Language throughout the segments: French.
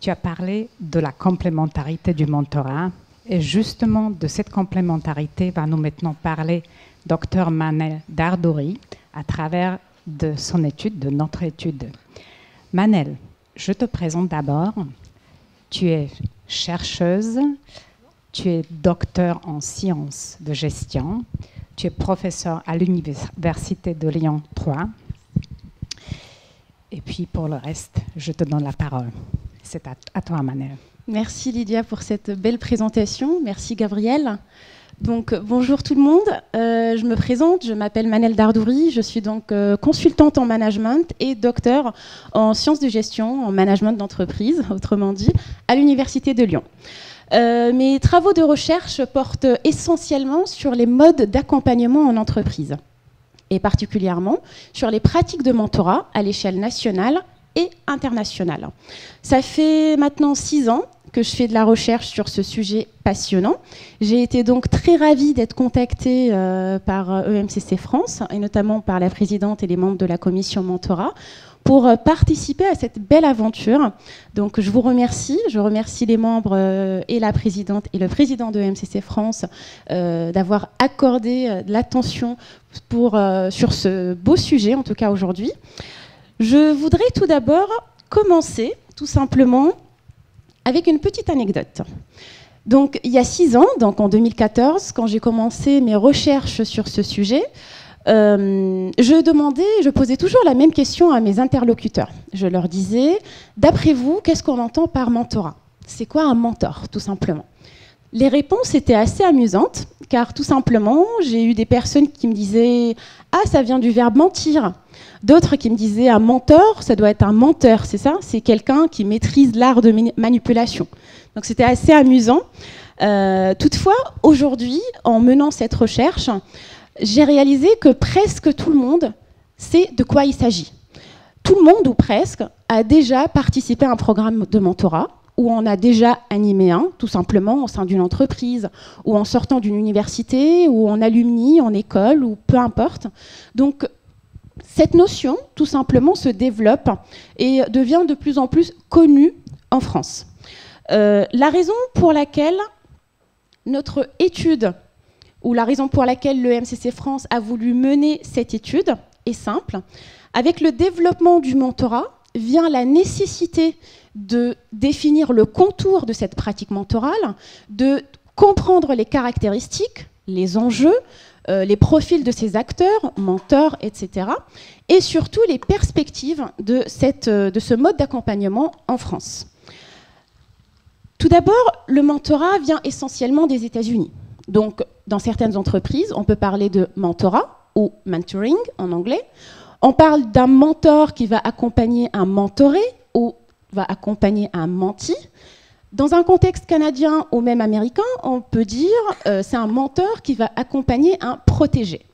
tu as parlé de la complémentarité du mentorat. Et justement, de cette complémentarité va nous maintenant parler Dr Manel Dardouri à travers de son étude, de notre étude. Manel, je te présente d'abord. Tu es chercheuse, tu es docteur en sciences de gestion, tu es professeur à l'Université de Lyon 3. Et puis pour le reste, je te donne la parole. C'est à toi, Manel. Merci Lydia pour cette belle présentation. Merci Gabriel. Donc bonjour tout le monde. Je me présente, je m'appelle Manel Dardouri. Je suis donc consultante en management et docteur en sciences de gestion, en management d'entreprise, autrement dit, à l'Université de Lyon. Mes travaux de recherche portent essentiellement sur les modes d'accompagnement en entreprise et particulièrement sur les pratiques de mentorat à l'échelle nationale et internationale. Ça fait maintenant 6 ans que je fais de la recherche sur ce sujet passionnant. J'ai été donc très ravie d'être contactée par EMCC France et notamment par la présidente et les membres de la commission mentorat pour participer à cette belle aventure. Donc je vous remercie, je remercie les membres et la présidente et le président de EMCC France d'avoir accordé de l'attention sur ce beau sujet, en tout cas aujourd'hui. Je voudrais tout d'abord commencer tout simplement avec une petite anecdote. Donc, il y a 6 ans, donc en 2014, quand j'ai commencé mes recherches sur ce sujet, je posais toujours la même question à mes interlocuteurs. Je leur disais, d'après vous, qu'est-ce qu'on entend par mentorat? C'est quoi un mentor, tout simplement? Les réponses étaient assez amusantes, car tout simplement, j'ai eu des personnes qui me disaient « Ah, ça vient du verbe mentir ». D'autres qui me disaient « Un mentor, ça doit être un menteur, c'est ça? C'est quelqu'un qui maîtrise l'art de manipulation ». Donc c'était assez amusant. Toutefois, aujourd'hui, en menant cette recherche, j'ai réalisé que presque tout le monde sait de quoi il s'agit. Tout le monde, ou presque, a déjà participé à un programme de mentorat, ou on a déjà animé un, tout simplement, au sein d'une entreprise, ou en sortant d'une université, ou en alumni, en école, ou peu importe. Donc, cette notion, tout simplement, se développe et devient de plus en plus connue en France. La raison pour laquelle notre étude, ou la raison pour laquelle l'EMCC France a voulu mener cette étude, est simple. Avec le développement du mentorat, vient la nécessité de définir le contour de cette pratique mentorale, de comprendre les caractéristiques, les enjeux, les profils de ces acteurs, mentors, etc. Et surtout les perspectives de ce mode d'accompagnement en France. Tout d'abord, le mentorat vient essentiellement des États-Unis. Donc, dans certaines entreprises, on peut parler de mentorat ou mentoring en anglais. On parle d'un mentor qui va accompagner un mentoré ou va accompagner un menti. Dans un contexte canadien ou même américain, on peut dire c'est un mentor qui va accompagner un protégé,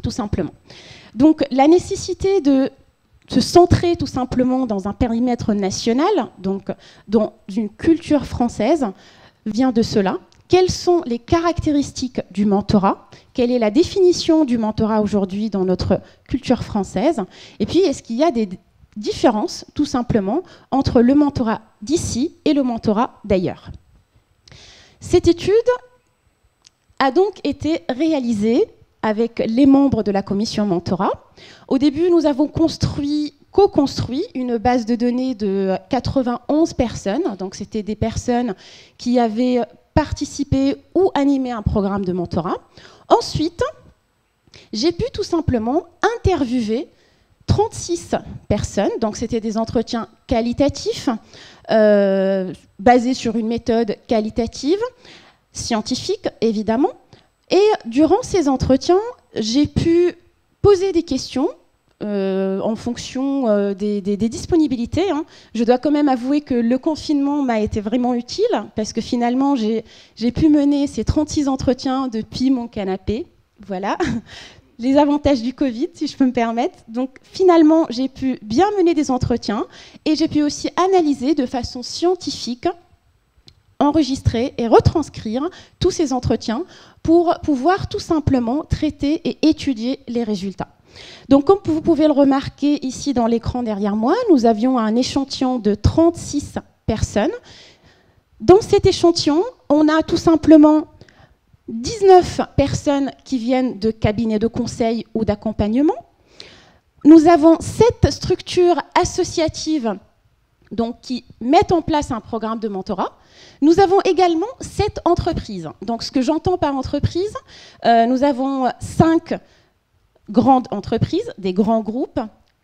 tout simplement. Donc la nécessité de se centrer tout simplement dans un périmètre national, donc dans une culture française, vient de cela. Quelles sont les caractéristiques du mentorat? Quelle est la définition du mentorat aujourd'hui dans notre culture française? Et puis, est-ce qu'il y a des différences, tout simplement, entre le mentorat d'ici et le mentorat d'ailleurs? Cette étude a donc été réalisée avec les membres de la commission mentorat. Au début, nous avons co-construit une base de données de 91 personnes. Donc, c'était des personnes qui avaient participé ou animé un programme de mentorat. Ensuite, j'ai pu tout simplement interviewer 36 personnes, donc c'était des entretiens qualitatifs, basés sur une méthode qualitative, scientifique évidemment. Et durant ces entretiens, j'ai pu poser des questions en fonction des disponibilités. Je dois quand même avouer que le confinement m'a été vraiment utile, parce que finalement, j'ai pu mener ces 36 entretiens depuis mon canapé. Voilà. Les avantages du Covid, si je peux me permettre. Donc finalement, j'ai pu bien mener des entretiens et j'ai pu aussi analyser de façon scientifique, enregistrer et retranscrire tous ces entretiens pour pouvoir tout simplement traiter et étudier les résultats. Donc comme vous pouvez le remarquer ici dans l'écran derrière moi, nous avions un échantillon de 36 personnes. Dans cet échantillon, on a tout simplement 19 personnes qui viennent de cabinets de conseil ou d'accompagnement. Nous avons 7 structures associatives donc, qui mettent en place un programme de mentorat. Nous avons également 7 entreprises. Donc, ce que j'entends par entreprise, nous avons 5 grandes entreprises, des grands groupes,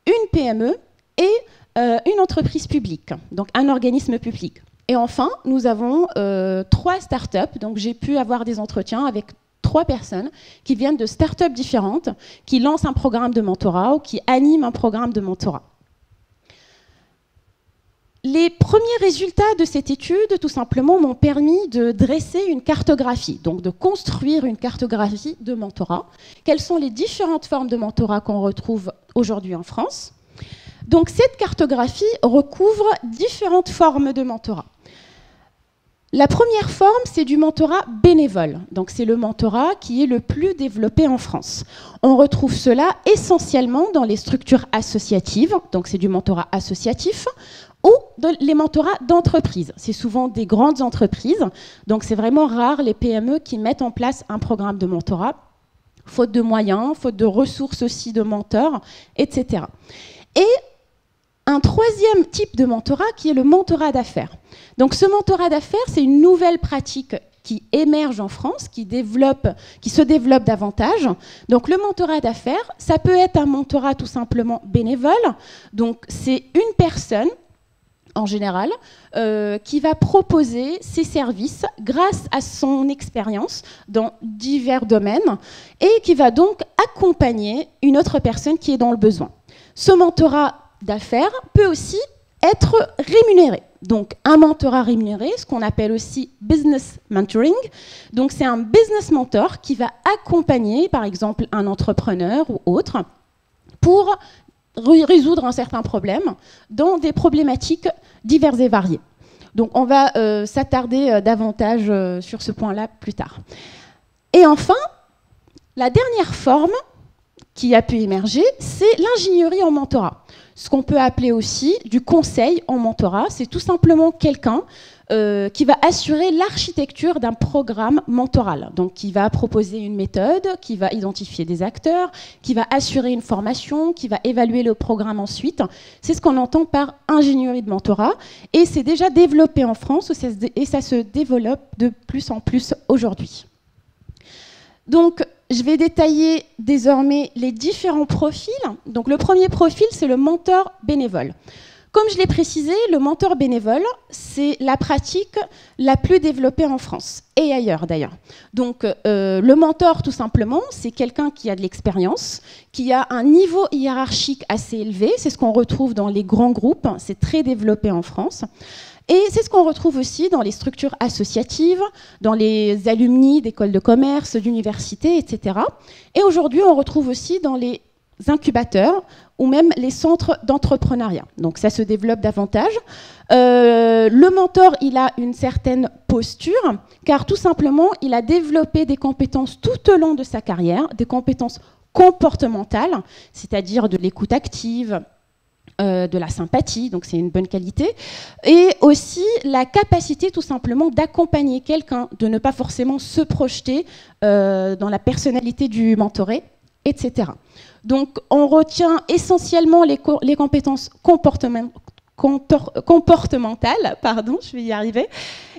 une PME et une entreprise publique, donc un organisme public. Et enfin, nous avons 3 startups. Donc, j'ai pu avoir des entretiens avec 3 personnes qui viennent de startups différentes, qui lancent un programme de mentorat ou qui animent un programme de mentorat. Les premiers résultats de cette étude, tout simplement, m'ont permis de dresser une cartographie, donc de construire une cartographie de mentorat. Quelles sont les différentes formes de mentorat qu'on retrouve aujourd'hui en France? Donc, cette cartographie recouvre différentes formes de mentorat. La première forme, c'est du mentorat bénévole. Donc, c'est le mentorat qui est le plus développé en France. On retrouve cela essentiellement dans les structures associatives. Donc, c'est du mentorat associatif ou les mentorats d'entreprise. C'est souvent des grandes entreprises. Donc, c'est vraiment rare les PME qui mettent en place un programme de mentorat, faute de moyens, faute de ressources aussi de mentors, etc. Et un troisième type de mentorat qui est le mentorat d'affaires. Donc ce mentorat d'affaires, c'est une nouvelle pratique qui émerge en France, qui se développe davantage. Donc le mentorat d'affaires, ça peut être un mentorat tout simplement bénévole. Donc c'est une personne, en général, qui va proposer ses services grâce à son expérience dans divers domaines et qui va donc accompagner une autre personne qui est dans le besoin. Ce mentorat d'affaires peut aussi être rémunéré. Donc, un mentorat rémunéré, ce qu'on appelle aussi business mentoring. Donc, c'est un business mentor qui va accompagner, par exemple, un entrepreneur ou autre pour résoudre un certain problème dans des problématiques diverses et variées. Donc, on va s'attarder davantage sur ce point-là plus tard. Et enfin, la dernière forme qui a pu émerger, c'est l'ingénierie en mentorat. Ce qu'on peut appeler aussi du conseil en mentorat, c'est tout simplement quelqu'un qui va assurer l'architecture d'un programme mentoral. Donc, qui va proposer une méthode, qui va identifier des acteurs, qui va assurer une formation, qui va évaluer le programme ensuite. C'est ce qu'on entend par ingénierie de mentorat. Et c'est déjà développé en France et ça se développe de plus en plus aujourd'hui. Donc, je vais détailler désormais les différents profils. Donc, le premier profil, c'est le mentor bénévole. Comme je l'ai précisé, le mentor bénévole, c'est la pratique la plus développée en France et ailleurs d'ailleurs. Donc, le mentor, tout simplement, c'est quelqu'un qui a de l'expérience, qui a un niveau hiérarchique assez élevé. C'est ce qu'on retrouve dans les grands groupes. C'est très développé en France. Et c'est ce qu'on retrouve aussi dans les structures associatives, dans les alumni d'écoles de commerce, d'universités, etc. Et aujourd'hui, on retrouve aussi dans les incubateurs ou même les centres d'entrepreneuriat. Donc ça se développe davantage. Le mentor, il a une certaine posture, car tout simplement, il a développé des compétences tout au long de sa carrière, des compétences comportementales, c'est-à-dire de l'écoute active, de la sympathie, donc c'est une bonne qualité, et aussi la capacité tout simplement d'accompagner quelqu'un, de ne pas forcément se projeter dans la personnalité du mentoré, etc. Donc on retient essentiellement les compétences comportementales, je vais y arriver,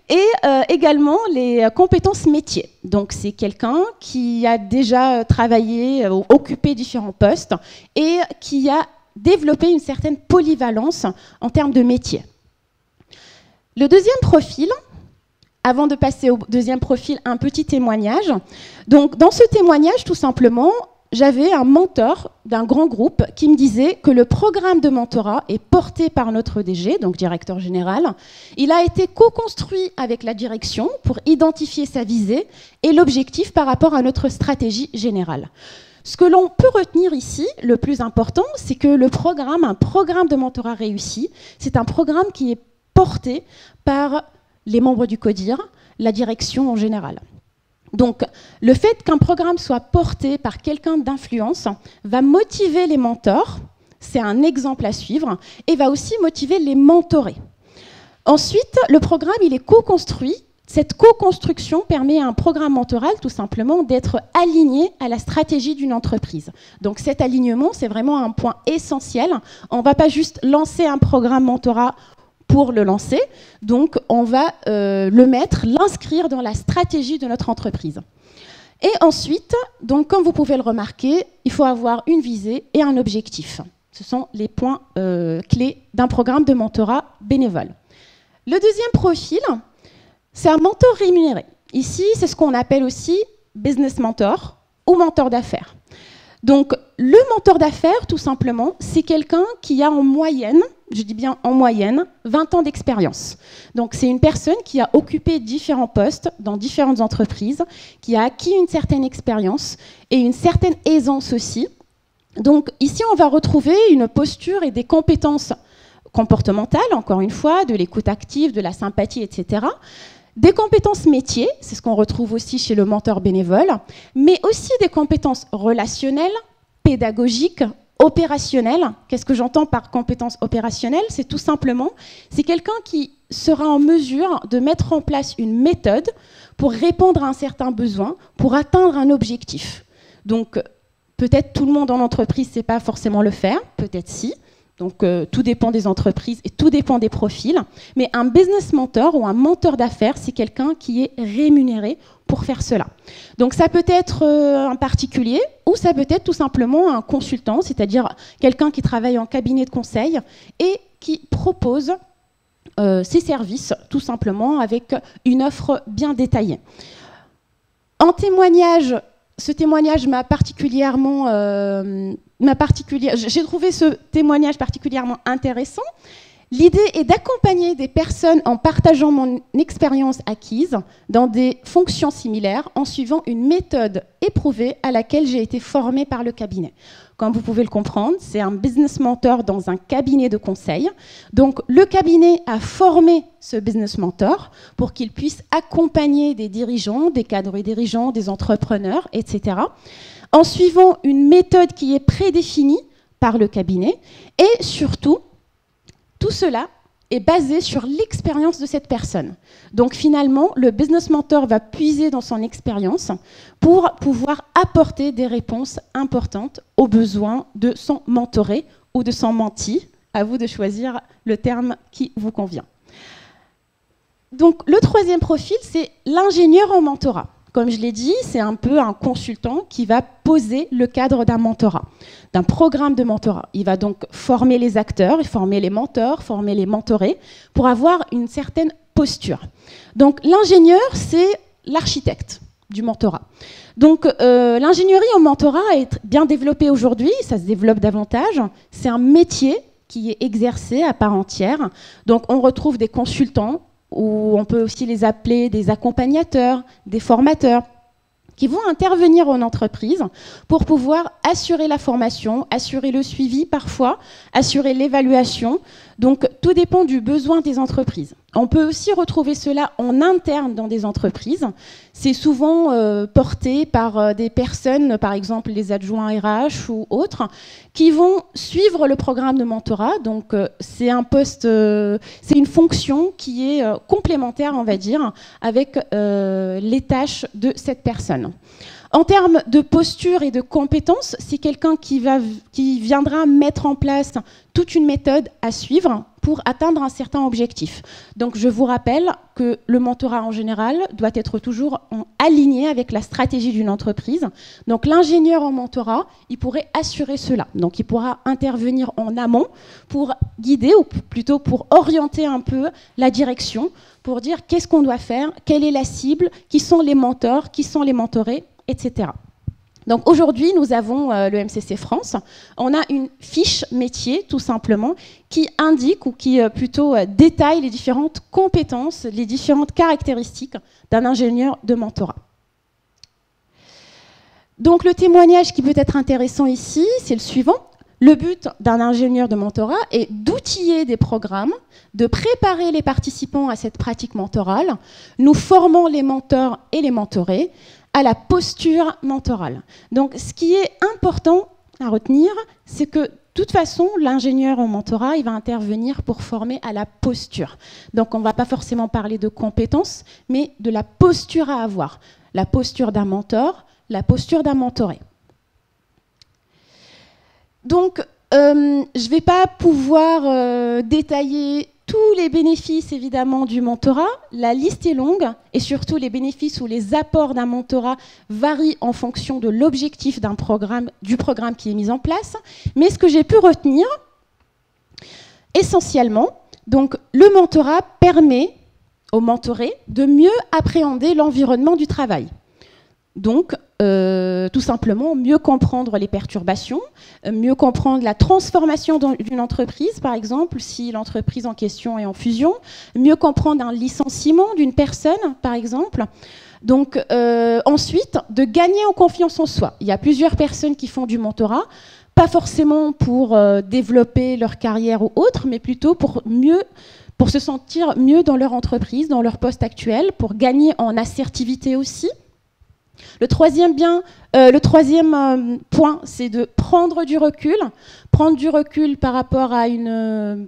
et également les compétences métiers. Donc c'est quelqu'un qui a déjà travaillé, occupé différents postes, et qui a développer une certaine polyvalence en termes de métier. Le deuxième profil, avant de passer au deuxième profil, un petit témoignage. Donc, dans ce témoignage, tout simplement, j'avais un mentor d'un grand groupe qui me disait que le programme de mentorat est porté par notre DG, donc directeur général. Il a été co-construit avec la direction pour identifier sa visée et l'objectif par rapport à notre stratégie générale. Ce que l'on peut retenir ici, le plus important, c'est que un programme de mentorat réussi, c'est un programme qui est porté par les membres du CODIR, la direction en général. Donc, le fait qu'un programme soit porté par quelqu'un d'influence va motiver les mentors, c'est un exemple à suivre, et va aussi motiver les mentorés. Ensuite, le programme, il est co-construit. Cette co-construction permet à un programme mentoral, tout simplement, d'être aligné à la stratégie d'une entreprise. Donc cet alignement, c'est vraiment un point essentiel. On ne va pas juste lancer un programme mentorat pour le lancer. Donc on va l'inscrire dans la stratégie de notre entreprise. Et ensuite, donc, comme vous pouvez le remarquer, il faut avoir une visée et un objectif. Ce sont les points clés d'un programme de mentorat bénévole. Le deuxième profil, c'est un mentor rémunéré. Ici, c'est ce qu'on appelle aussi business mentor ou mentor d'affaires. Donc, le mentor d'affaires, tout simplement, c'est quelqu'un qui a en moyenne, je dis bien en moyenne, 20 ans d'expérience. Donc, c'est une personne qui a occupé différents postes dans différentes entreprises, qui a acquis une certaine expérience et une certaine aisance aussi. Donc, ici, on va retrouver une posture et des compétences comportementales, encore une fois, de l'écoute active, de la sympathie, etc., des compétences métiers, c'est ce qu'on retrouve aussi chez le mentor bénévole, mais aussi des compétences relationnelles, pédagogiques, opérationnelles. Qu'est-ce que j'entends par compétences opérationnelles? C'est tout simplement, c'est quelqu'un qui sera en mesure de mettre en place une méthode pour répondre à un certain besoin, pour atteindre un objectif. Donc, peut-être tout le monde en entreprise ne sait pas forcément le faire, peut-être si. Donc, tout dépend des entreprises et tout dépend des profils. Mais un business mentor ou un mentor d'affaires, c'est quelqu'un qui est rémunéré pour faire cela. Donc, ça peut être un particulier ou ça peut être tout simplement un consultant, c'est-à-dire quelqu'un qui travaille en cabinet de conseil et qui propose ses services, tout simplement, avec une offre bien détaillée. En témoignage, ce témoignage m'a particulièrement... j'ai trouvé ce témoignage particulièrement intéressant. L'idée est d'accompagner des personnes en partageant mon expérience acquise dans des fonctions similaires en suivant une méthode éprouvée à laquelle j'ai été formée par le cabinet. Comme vous pouvez le comprendre, c'est un business mentor dans un cabinet de conseil. Donc le cabinet a formé ce business mentor pour qu'il puisse accompagner des dirigeants, des cadres et dirigeants, des entrepreneurs, etc., en suivant une méthode qui est prédéfinie par le cabinet et surtout, tout cela est basé sur l'expérience de cette personne. Donc finalement, le business mentor va puiser dans son expérience pour pouvoir apporter des réponses importantes aux besoins de son mentoré ou de son menti. À vous de choisir le terme qui vous convient. Donc le troisième profil, c'est l'ingénieur en mentorat. Comme je l'ai dit, c'est un peu un consultant qui va poser le cadre d'un mentorat, d'un programme de mentorat. Il va donc former les acteurs, former les mentors, former les mentorés pour avoir une certaine posture. Donc l'ingénieur, c'est l'architecte du mentorat. Donc l'ingénierie en mentorat est bien développée aujourd'hui, ça se développe davantage. C'est un métier qui est exercé à part entière. Donc on retrouve des consultants, ou on peut aussi les appeler des accompagnateurs, des formateurs, qui vont intervenir en entreprise pour pouvoir assurer la formation, assurer le suivi parfois, assurer l'évaluation. Donc tout dépend du besoin des entreprises. On peut aussi retrouver cela en interne dans des entreprises. C'est souvent porté par des personnes, par exemple les adjoints RH ou autres, qui vont suivre le programme de mentorat. Donc c'est un poste, c'est une fonction qui est complémentaire, on va dire, avec les tâches de cette personne. En termes de posture et de compétences, c'est quelqu'un qui viendra mettre en place toute une méthode à suivre pour atteindre un certain objectif. Donc je vous rappelle que le mentorat en général doit être toujours aligné avec la stratégie d'une entreprise. Donc l'ingénieur en mentorat, il pourrait assurer cela. Donc il pourra intervenir en amont pour guider, ou plutôt pour orienter un peu la direction, pour dire qu'est-ce qu'on doit faire, quelle est la cible, qui sont les mentors, qui sont les mentorés, etc. Donc aujourd'hui, nous avons le MCC France. On a une fiche métier, tout simplement, qui indique ou qui plutôt détaille les différentes compétences, les différentes caractéristiques d'un ingénieur de mentorat. Donc le témoignage qui peut être intéressant ici, c'est le suivant. Le but d'un ingénieur de mentorat est d'outiller des programmes, de préparer les participants à cette pratique mentorale. Nous formons les mentors et les mentorés à la posture mentorale. Donc, ce qui est important à retenir, c'est que toute façon, l'ingénieur en mentorat, il va intervenir pour former à la posture. Donc, on ne va pas forcément parler de compétences, mais de la posture à avoir. La posture d'un mentor, la posture d'un mentoré. Donc, je ne vais pas pouvoir détailler tous les bénéfices, évidemment, du mentorat. La liste est longue et surtout, les bénéfices ou les apports d'un mentorat varient en fonction de l'objectif du programme qui est mis en place. Mais ce que j'ai pu retenir, essentiellement, donc, le mentorat permet aux mentorés de mieux appréhender l'environnement du travail. Donc, tout simplement, mieux comprendre les perturbations, mieux comprendre la transformation d'une entreprise, par exemple, si l'entreprise en question est en fusion, mieux comprendre un licenciement d'une personne, par exemple. Donc, ensuite, de gagner en confiance en soi. Il y a plusieurs personnes qui font du mentorat, pas forcément pour développer leur carrière ou autre, mais plutôt pour se sentir mieux dans leur entreprise, dans leur poste actuel, pour gagner en assertivité aussi. Le troisième point, c'est de prendre du recul par rapport à une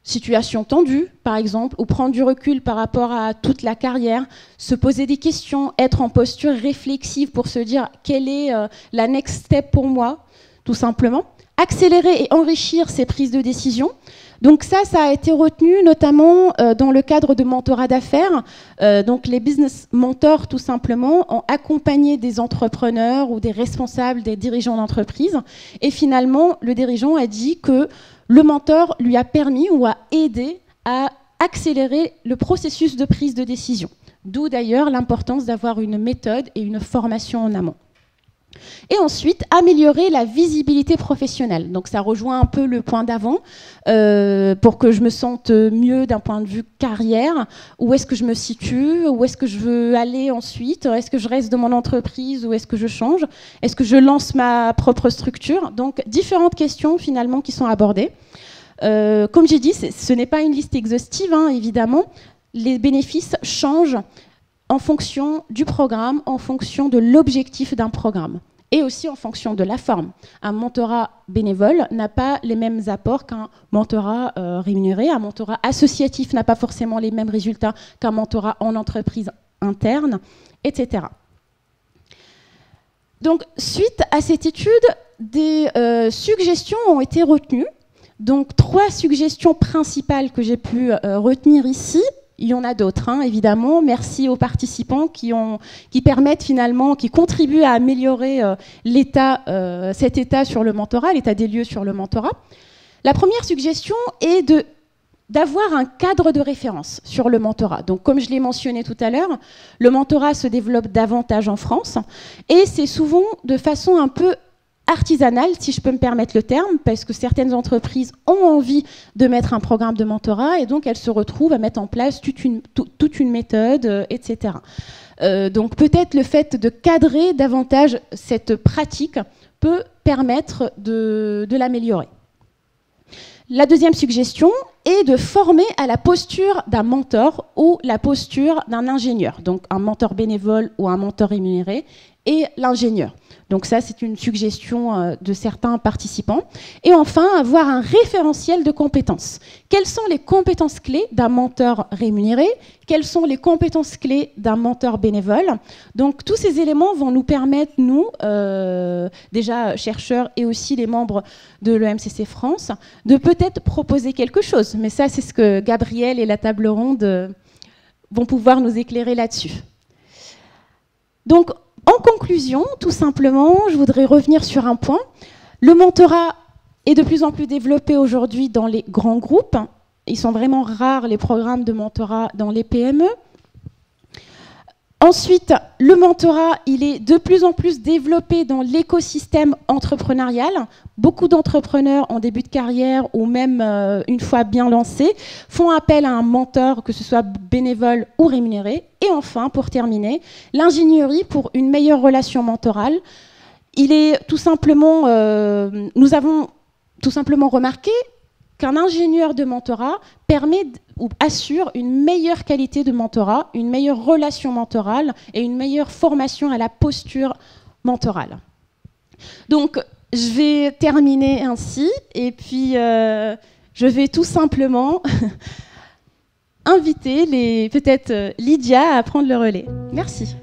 situation tendue, par exemple, ou prendre du recul par rapport à toute la carrière, se poser des questions, être en posture réflexive pour se dire quelle est la next step pour moi, tout simplement. Accélérer et enrichir ses prises de décision. Donc ça a été retenu notamment dans le cadre de mentorat d'affaires. Donc les business mentors, tout simplement, ont accompagné des entrepreneurs ou des responsables, des dirigeants d'entreprise. Et finalement, le dirigeant a dit que le mentor lui a permis ou a aidé à accélérer le processus de prise de décision. D'où d'ailleurs l'importance d'avoir une méthode et une formation en amont. Et ensuite, améliorer la visibilité professionnelle. Donc ça rejoint un peu le point d'avant, pour que je me sente mieux d'un point de vue carrière. Où est-ce que je me situe? Où est-ce que je veux aller ensuite? Est-ce que je reste dans mon entreprise ou est-ce que je change? Est-ce que je lance ma propre structure? Donc différentes questions finalement qui sont abordées. Comme j'ai dit, ce n'est pas une liste exhaustive, hein, évidemment. Les bénéfices changent en fonction du programme, en fonction de l'objectif d'un programme, et aussi en fonction de la forme. Un mentorat bénévole n'a pas les mêmes apports qu'un mentorat rémunéré. Un mentorat associatif n'a pas forcément les mêmes résultats qu'un mentorat en entreprise interne, etc. Donc, suite à cette étude, des suggestions ont été retenues. Donc, 3 suggestions principales que j'ai pu retenir ici. Il y en a d'autres, hein, évidemment. Merci aux participants qui permettent finalement, qui contribuent à améliorer cet état sur le mentorat, l'état des lieux sur le mentorat. La première suggestion est d'avoir un cadre de référence sur le mentorat. Donc, comme je l'ai mentionné tout à l'heure, le mentorat se développe davantage en France et c'est souvent de façon un peu artisanale, si je peux me permettre le terme, parce que certaines entreprises ont envie de mettre un programme de mentorat et donc elles se retrouvent à mettre en place toute une méthode, etc. Donc peut-être le fait de cadrer davantage cette pratique peut permettre de l'améliorer. La deuxième suggestion est de former à la posture d'un mentor ou la posture d'un ingénieur, donc un mentor bénévole ou un mentor rémunéré, et l'ingénieur. Donc ça, c'est une suggestion de certains participants. Et enfin, avoir un référentiel de compétences. Quelles sont les compétences clés d'un mentor rémunéré? Quelles sont les compétences clés d'un mentor bénévole? Donc tous ces éléments vont nous permettre, nous, déjà chercheurs et aussi les membres de l'EMCC France, de peut-être proposer quelque chose. Mais ça, c'est ce que Gabriel et la table ronde vont pouvoir nous éclairer là-dessus. Donc, en conclusion, tout simplement, je voudrais revenir sur un point. Le mentorat est de plus en plus développé aujourd'hui dans les grands groupes. Ils sont vraiment rares, les programmes de mentorat dans les PME. Ensuite, le mentorat, il est de plus en plus développé dans l'écosystème entrepreneurial. Beaucoup d'entrepreneurs en début de carrière ou même une fois bien lancés font appel à un mentor, que ce soit bénévole ou rémunéré. Et enfin, pour terminer, l'ingénierie pour une meilleure relation mentorale. Il est tout simplement, nous avons tout simplement remarqué qu'un ingénieur de mentorat permet ou assure une meilleure qualité de mentorat, une meilleure relation mentorale et une meilleure formation à la posture mentorale. Donc, je vais terminer ainsi, et puis je vais tout simplement inviter peut-être Lydia à prendre le relais. Merci.